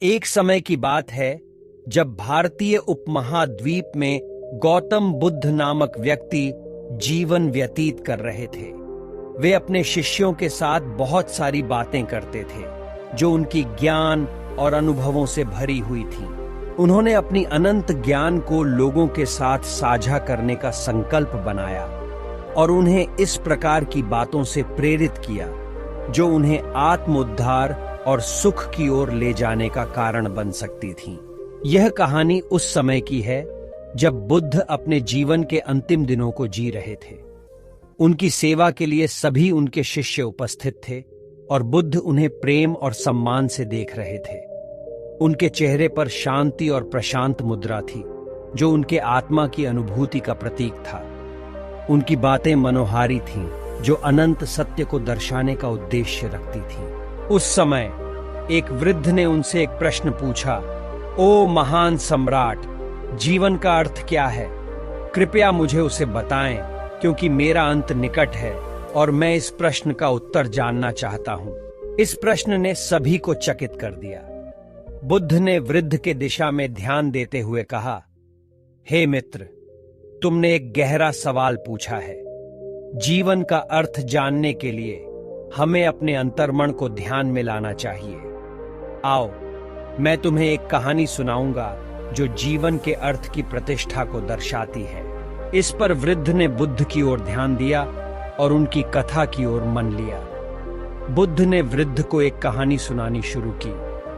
एक समय की बात है जब भारतीय उपमहाद्वीप में गौतम बुद्ध नामक व्यक्ति जीवन व्यतीत कर रहे थे। वे अपने शिष्यों के साथ बहुत सारी बातें करते थे जो उनकी ज्ञान और अनुभवों से भरी हुई थीं। उन्होंने अपनी अनंत ज्ञान को लोगों के साथ साझा करने का संकल्प बनाया और उन्हें इस प्रकार की बातों से प्रेरित किया जो उन्हें आत्मोद्धार और सुख की ओर ले जाने का कारण बन सकती थी। यह कहानी उस समय की है जब बुद्ध अपने जीवन के अंतिम दिनों को जी रहे थे। उनकी सेवा के लिए सभी उनके शिष्य उपस्थित थे और बुद्ध उन्हें प्रेम और सम्मान से देख रहे थे। उनके चेहरे पर शांति और प्रशांत मुद्रा थी जो उनके आत्मा की अनुभूति का प्रतीक था। उनकी बातें मनोहारी थीं जो अनंत सत्य को दर्शाने का उद्देश्य रखती थीं। उस समय एक वृद्ध ने उनसे एक प्रश्न पूछा, ओ महान सम्राट, जीवन का अर्थ क्या है? कृपया मुझे उसे बताएं क्योंकि मेरा अंत निकट है और मैं इस प्रश्न का उत्तर जानना चाहता हूं। इस प्रश्न ने सभी को चकित कर दिया। बुद्ध ने वृद्ध के दिशा में ध्यान देते हुए कहा, हे मित्र, तुमने एक गहरा सवाल पूछा है। जीवन का अर्थ जानने के लिए हमें अपने अंतर्मन को ध्यान में लाना चाहिए। आओ, मैं तुम्हें एक कहानी सुनाऊंगा जो जीवन के अर्थ की प्रतिष्ठा को दर्शाती है। इस पर वृद्ध ने बुद्ध की ओर ध्यान दिया और उनकी कथा की ओर मन लिया। बुद्ध ने वृद्ध को एक कहानी सुनानी शुरू की।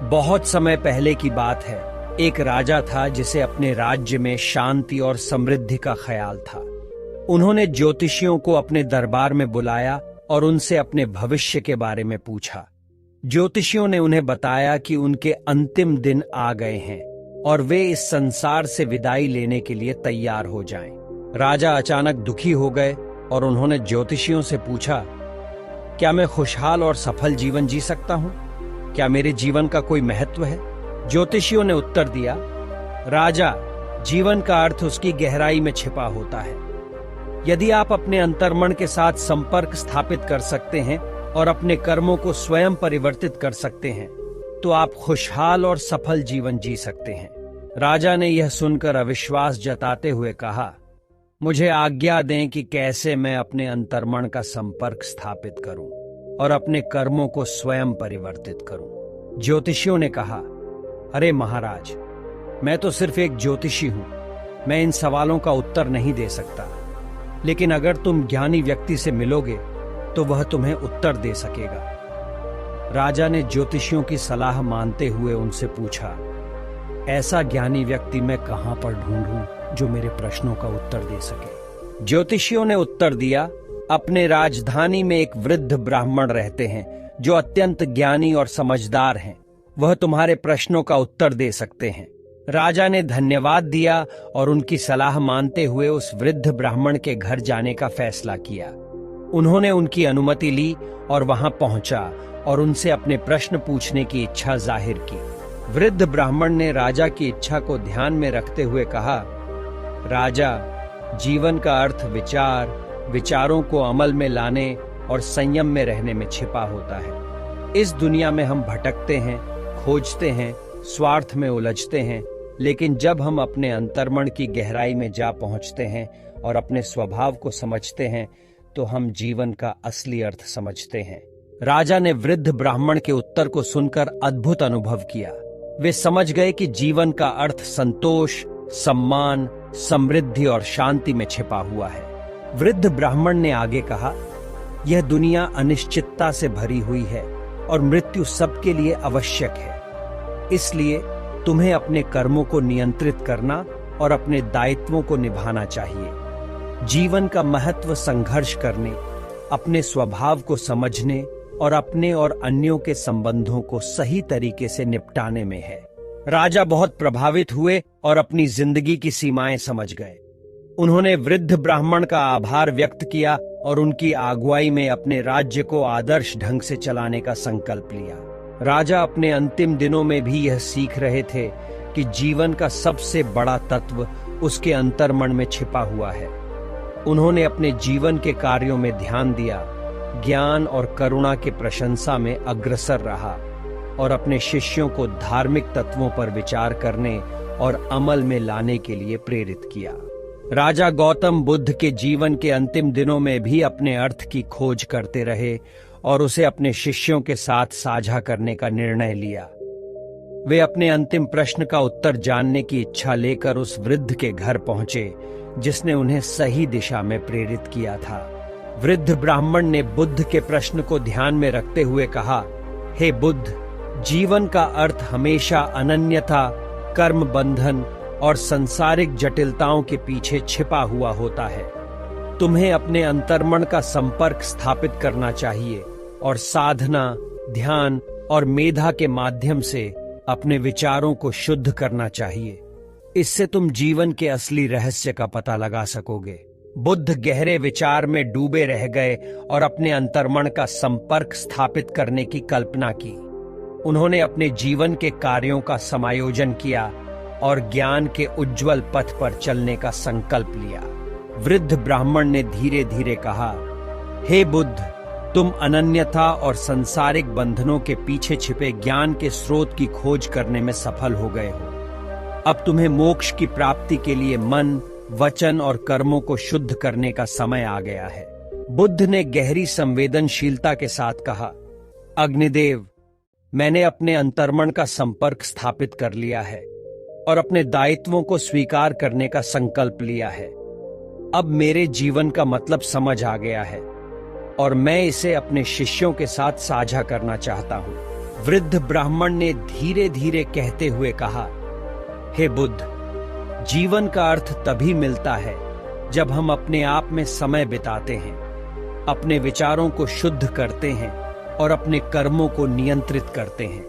बहुत समय पहले की बात है। एक राजा था जिसे अपने राज्य में शांति और समृद्धि का ख्याल था। उन्होंने ज्योतिषियों को अपने दरबार में बुलाया और उनसे अपने भविष्य के बारे में पूछा। ज्योतिषियों ने उन्हें बताया कि उनके अंतिम दिन आ गए हैं और वे इस संसार से विदाई लेने के लिए तैयार हो जाएं। राजा अचानक दुखी हो गए और उन्होंने ज्योतिषियों से पूछा, क्या मैं खुशहाल और सफल जीवन जी सकता हूं? क्या मेरे जीवन का कोई महत्व है? ज्योतिषियों ने उत्तर दिया, राजा, जीवन का अर्थ उसकी गहराई में छिपा होता है। यदि आप अपने अंतर्मन के साथ संपर्क स्थापित कर सकते हैं और अपने कर्मों को स्वयं परिवर्तित कर सकते हैं तो आप खुशहाल और सफल जीवन जी सकते हैं। राजा ने यह सुनकर अविश्वास जताते हुए कहा, मुझे आज्ञा दें कि कैसे मैं अपने अंतर्मन का संपर्क स्थापित करूं और अपने कर्मों को स्वयं परिवर्तित करूं। ज्योतिषियों ने कहा, अरे महाराज, मैं तो सिर्फ एक ज्योतिषी हूं। मैं इन सवालों का उत्तर नहीं दे सकता, लेकिन अगर तुम ज्ञानी व्यक्ति से मिलोगे तो वह तुम्हें उत्तर दे सकेगा। राजा ने ज्योतिषियों की सलाह मानते हुए उनसे पूछा, ऐसा ज्ञानी व्यक्ति मैं कहां पर ढूंढूं जो मेरे प्रश्नों का उत्तर दे सके? ज्योतिषियों ने उत्तर दिया, अपने राजधानी में एक वृद्ध ब्राह्मण रहते हैं जो अत्यंत ज्ञानी और समझदार हैं। वह तुम्हारे प्रश्नों का उत्तर दे सकते हैं। राजा ने धन्यवाद दिया और उनकी सलाह मानते हुए उस वृद्ध ब्राह्मण के घर जाने का फैसला किया। उन्होंने उनकी अनुमति ली और वहां पहुंचा और उनसे अपने प्रश्न पूछने की इच्छा जाहिर की। वृद्ध ब्राह्मण ने राजा की इच्छा को ध्यान में रखते हुए कहा, राजा, जीवन का अर्थ विचार, विचारों को अमल में लाने और संयम में रहने में छिपा होता है। इस दुनिया में हम भटकते हैं, खोजते हैं, स्वार्थ में उलझते हैं, लेकिन जब हम अपने अंतर्मन की गहराई में जा पहुंचते हैं और अपने स्वभाव को समझते हैं तो हम जीवन का असली अर्थ समझते हैं। राजा ने वृद्ध ब्राह्मण के उत्तर को सुनकर अद्भुत अनुभव किया। वे समझ गए कि जीवन का अर्थ संतोष, सम्मान, समृद्धि और शांति में छिपा हुआ है। वृद्ध ब्राह्मण ने आगे कहा, यह दुनिया अनिश्चितता से भरी हुई है और मृत्यु सबके लिए आवश्यक है। इसलिए तुम्हें अपने कर्मों को नियंत्रित करना और अपने दायित्वों को निभाना चाहिए। जीवन का महत्व संघर्ष करने, अपने स्वभाव को समझने और अपने और अन्यों के संबंधों को सही तरीके से निपटाने में है। राजा बहुत प्रभावित हुए और अपनी जिंदगी की सीमाएं समझ गए। उन्होंने वृद्ध ब्राह्मण का आभार व्यक्त किया और उनकी अगुवाई में अपने राज्य को आदर्श ढंग से चलाने का संकल्प लिया। राजा अपने अंतिम दिनों में भी यह सीख रहे थे कि जीवन का सबसे बड़ा तत्व उसके अंतर्मन में छिपा हुआ है। उन्होंने अपने जीवन के कार्यों में ध्यान दिया, ज्ञान और करुणा की प्रशंसा में अग्रसर रहा और अपने शिष्यों को धार्मिक तत्वों पर विचार करने और अमल में लाने के लिए प्रेरित किया। राजा गौतम बुद्ध के जीवन के अंतिम दिनों में भी अपने अर्थ की खोज करते रहे और उसे अपने शिष्यों के साथ साझा करने का निर्णय लिया। वे अपने अंतिम प्रश्न का उत्तर जानने की इच्छा लेकर उस वृद्ध के घर पहुंचे जिसने उन्हें सही दिशा में प्रेरित किया था। वृद्ध ब्राह्मण ने बुद्ध के प्रश्न को ध्यान में रखते हुए कहा, हे बुद्ध, जीवन का अर्थ हमेशा अनन्यता, कर्म बंधन और सांसारिक जटिलताओं के पीछे छिपा हुआ होता है। तुम्हें अपने अंतर्मन का संपर्क स्थापित करना चाहिए और साधना, ध्यान और मेधा के माध्यम से अपने विचारों को शुद्ध करना चाहिए। इससे तुम जीवन के असली रहस्य का पता लगा सकोगे। बुद्ध गहरे विचार में डूबे रह गए और अपने अंतर्मन का संपर्क स्थापित करने की कल्पना की। उन्होंने अपने जीवन के कार्यों का समायोजन किया और ज्ञान के उज्जवल पथ पर चलने का संकल्प लिया। वृद्ध ब्राह्मण ने धीरे धीरे कहा, हे बुद्ध, तुम अनन्यता और सांसारिक बंधनों के पीछे छिपे ज्ञान के स्रोत की खोज करने में सफल हो गए हो। अब तुम्हें मोक्ष की प्राप्ति के लिए मन, वचन और कर्मों को शुद्ध करने का समय आ गया है। बुद्ध ने गहरी संवेदनशीलता के साथ कहा, अग्निदेव, मैंने अपने अंतर्मन का संपर्क स्थापित कर लिया है और अपने दायित्वों को स्वीकार करने का संकल्प लिया है। अब मेरे जीवन का मतलब समझ आ गया है और मैं इसे अपने शिष्यों के साथ साझा करना चाहता हूं। वृद्ध ब्राह्मण ने धीरे धीरे कहते हुए कहा, हे बुद्ध, जीवन का अर्थ तभी मिलता है जब हम अपने आप में समय बिताते हैं, अपने विचारों को शुद्ध करते हैं और अपने कर्मों को नियंत्रित करते हैं।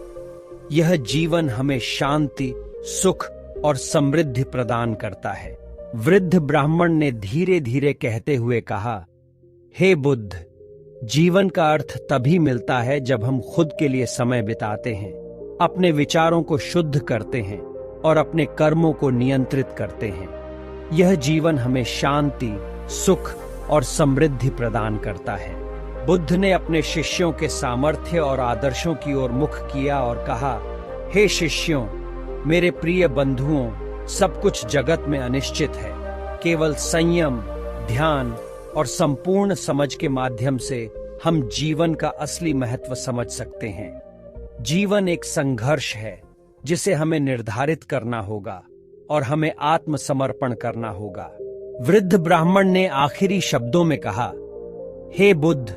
यह जीवन हमें शांति, सुख और समृद्धि प्रदान करता है। वृद्ध ब्राह्मण ने धीरे धीरे कहते हुए कहा, हे बुद्ध, जीवन का अर्थ तभी मिलता है जब हम खुद के लिए समय बिताते हैं, अपने विचारों को शुद्ध करते हैं और अपने कर्मों को नियंत्रित करते हैं। यह जीवन हमें शांति, सुख और समृद्धि प्रदान करता है। बुद्ध ने अपने शिष्यों के सामर्थ्य और आदर्शों की ओर मुख किया और कहा, हे शिष्यों, मेरे प्रिय बंधुओं, सब कुछ जगत में अनिश्चित है। केवल संयम, ध्यान और संपूर्ण समझ के माध्यम से हम जीवन का असली महत्व समझ सकते हैं। जीवन एक संघर्ष है जिसे हमें निर्धारित करना होगा और हमें आत्मसमर्पण करना होगा। वृद्ध ब्राह्मण ने आखिरी शब्दों में कहा, हे बुद्ध,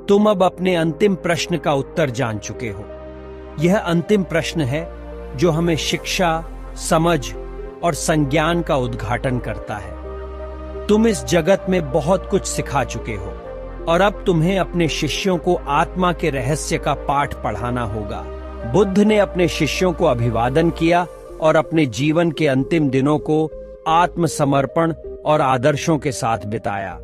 तुम अब अपने अंतिम प्रश्न का उत्तर जान चुके हो। यह अंतिम प्रश्न है जो हमें शिक्षा, समझ और संज्ञान का उद्घाटन करता है। तुम इस जगत में बहुत कुछ सिखा चुके हो और अब तुम्हें अपने शिष्यों को आत्मा के रहस्य का पाठ पढ़ाना होगा। बुद्ध ने अपने शिष्यों को अभिवादन किया और अपने जीवन के अंतिम दिनों को आत्मसमर्पण और आदर्शों के साथ बिताया।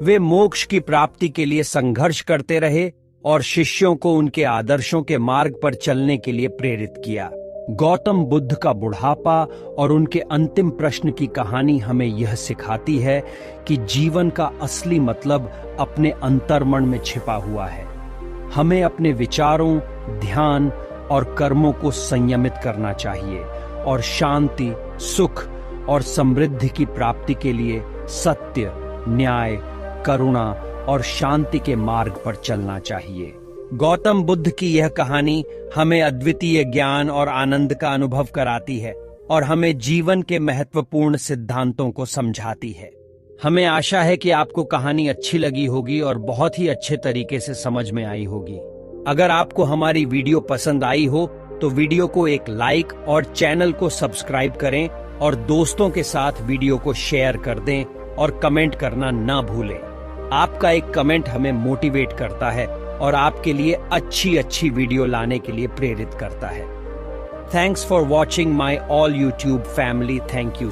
वे मोक्ष की प्राप्ति के लिए संघर्ष करते रहे और शिष्यों को उनके आदर्शों के मार्ग पर चलने के लिए प्रेरित किया। गौतम बुद्ध का बुढ़ापा और उनके अंतिम प्रश्न की कहानी हमें यह सिखाती है कि जीवन का असली मतलब अपने अंतर्मन में छिपा हुआ है। हमें अपने विचारों, ध्यान और कर्मों को संयमित करना चाहिए और शांति, सुख और समृद्धि की प्राप्ति के लिए सत्य, न्याय, करुणा और शांति के मार्ग पर चलना चाहिए। गौतम बुद्ध की यह कहानी हमें अद्वितीय ज्ञान और आनंद का अनुभव कराती है और हमें जीवन के महत्वपूर्ण सिद्धांतों को समझाती है। हमें आशा है कि आपको कहानी अच्छी लगी होगी और बहुत ही अच्छे तरीके से समझ में आई होगी। अगर आपको हमारी वीडियो पसंद आई हो तो वीडियो को एक लाइक और चैनल को सब्सक्राइब करें और दोस्तों के साथ वीडियो को शेयर कर दें और कमेंट करना ना भूलें। आपका एक कमेंट हमें मोटिवेट करता है और आपके लिए अच्छी वीडियो लाने के लिए प्रेरित करता है। Thanks for watching my all YouTube family. Thank you.